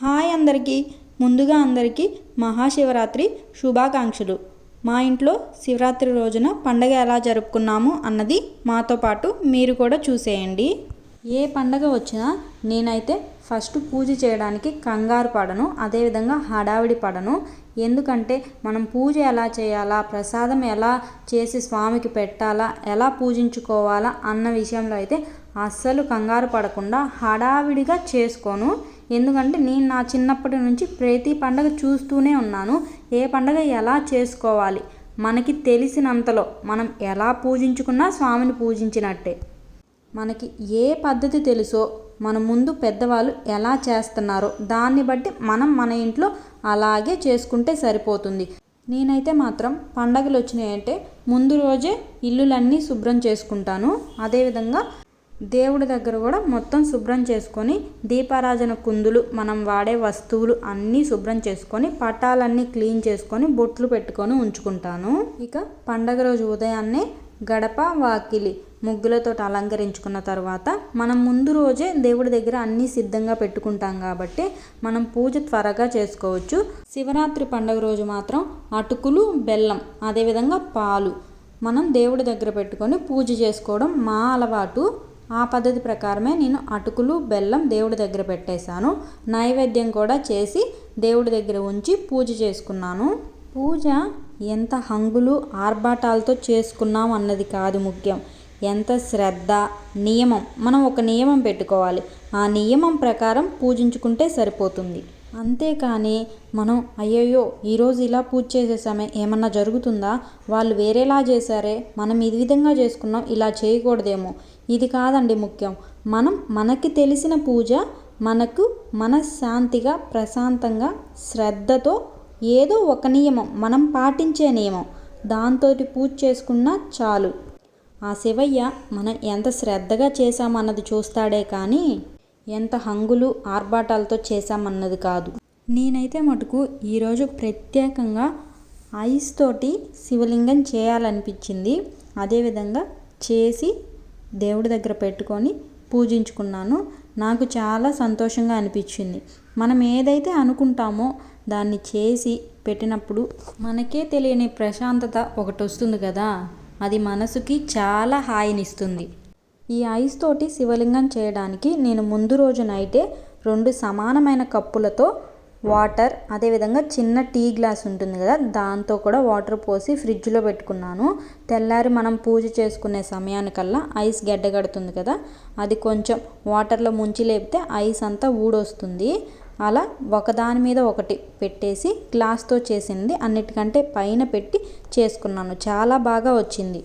Hi అందరికీ. ముందుగా అందరికీ మహాశివరాత్రి శుభాకాంక్షలు. మా ఇంట్లో శివరాత్రి రోజున పండగ ఎలా జరుపుకున్నాము అన్నది మాతో పాటు మీరు కూడా చూసేయండి. ఏ పండగ వచ్చినా నేనైతే ఫస్ట్ పూజ చేయడానికి కంగారు పడను, అదేవిధంగా హడావిడి పడను. ఎందుకంటే మనం పూజ ఎలా చేయాలా, ప్రసాదం ఎలా చేసి స్వామికి పెట్టాలా, ఎలా పూజించుకోవాలా అన్న విషయంలో అయితే అస్సలు కంగారు పడకుండా హడావిడిగా చేసుకోను. ఎందుకంటే నేను నా చిన్నప్పటి నుంచి ప్రతి పండగ చూస్తూనే ఉన్నాను. ఏ పండగ ఎలా చేసుకోవాలి, మనకి తెలిసినంతలో మనం ఎలా పూజించుకున్నా స్వామిని పూజించినట్టే. మనకి ఏ పద్ధతి తెలుసో, మన ముందు పెద్దవాళ్ళు ఎలా చేస్తున్నారో దాన్ని బట్టి మనం మన ఇంట్లో అలాగే చేసుకుంటే సరిపోతుంది. నేనైతే మాత్రం పండగలు వచ్చినాయంటే ముందు రోజే ఇల్లులన్నీ శుభ్రం చేసుకుంటాను. అదేవిధంగా దేవుడి దగ్గర కూడా మొత్తం శుభ్రం చేసుకొని, దీపారాజన కుందులు, మనం వాడే వస్తువులు అన్నీ శుభ్రం చేసుకొని, పటాలన్నీ క్లీన్ చేసుకొని, బొట్లు పెట్టుకొని ఉంచుకుంటాను. ఇక పండగ రోజు ఉదయాన్నే గడప వాకిలి ముగ్గులతో అలంకరించుకున్న తర్వాత మనం ముందు రోజే దేవుడి దగ్గర అన్నీ సిద్ధంగా పెట్టుకుంటాం కాబట్టి మనం పూజ త్వరగా చేసుకోవచ్చు. శివరాత్రి పండుగ రోజు మాత్రం అటుకులు, బెల్లం, అదేవిధంగా పాలు మనం దేవుడి దగ్గర పెట్టుకొని పూజ చేసుకోవడం మా అలవాటు. ఆ పద్ధతి ప్రకారమే నేను అటుకులు, బెల్లం దేవుడి దగ్గర పెట్టేశాను. నైవేద్యం కూడా చేసి దేవుడి దగ్గర ఉంచి పూజ చేసుకున్నాను. పూజ ఎంత హంగులు ఆర్భాటాలతో చేసుకున్నాం అన్నది కాదు ముఖ్యం, ఎంత శ్రద్ధ, నియమం. మనం ఒక నియమం పెట్టుకోవాలి, ఆ నియమం ప్రకారం పూజించుకుంటే సరిపోతుంది. అంతేకాని మనం అయ్యయ్యో ఈరోజు ఇలా పూజ చేసేసామే, ఏమన్నా జరుగుతుందా, వాళ్ళు వేరేలా చేశారే, మనం ఈ విధంగా చేసుకున్నాం, ఇలా చేయకూడదేమో, ఇది కాదండి ముఖ్యం. మనకి తెలిసిన పూజ మనకు మనశ్శాంతిగా, ప్రశాంతంగా, శ్రద్ధతో ఏదో ఒక నియమం, మనం పాటించే నియమం, దాంతో పూజ చేసుకున్నా చాలు. ఆ శివయ్య మనం ఎంత శ్రద్ధగా చేశామన్నది చూస్తాడే కానీ ఎంత హంగులు ఆర్భాటాలతో చేశామన్నది కాదు. నేనైతే మటుకు ఈరోజు ప్రత్యేకంగా ఐస్ తోటి శివలింగం చేయాలనిపించింది. అదేవిధంగా చేసి దేవుడి దగ్గర పెట్టుకొని పూజించుకున్నాను. నాకు చాలా సంతోషంగా అనిపించింది. మనం ఏదైతే అనుకుంటామో దాన్ని చేసి పెట్టినప్పుడు మనకే తెలియని ప్రశాంతత ఒకటి వస్తుంది కదా, అది మనసుకి చాలా హాయినిస్తుంది. ఈ ఐస్ తోటి శివలింగం చేయడానికి నేను ముందు రోజు నైటే 2 సమానమైన కప్పులతో వాటర్, అదేవిధంగా చిన్న టీ గ్లాస్ ఉంటుంది కదా, దాంతో కూడా వాటర్ పోసి ఫ్రిడ్జ్లో పెట్టుకున్నాను. తెల్లారి మనం పూజ చేసుకునే సమయానికల్లా ఐస్ గడ్డగడుతుంది కదా, అది కొంచెం వాటర్లో ముంచి లేపితే ఐస్ అంతా ఊడొస్తుంది. అలా ఒకదాని మీద ఒకటి పెట్టేసి గ్లాస్తో చేసింది అన్నిటికంటే పైన పెట్టి చేసుకున్నాను. చాలా బాగా వచ్చింది.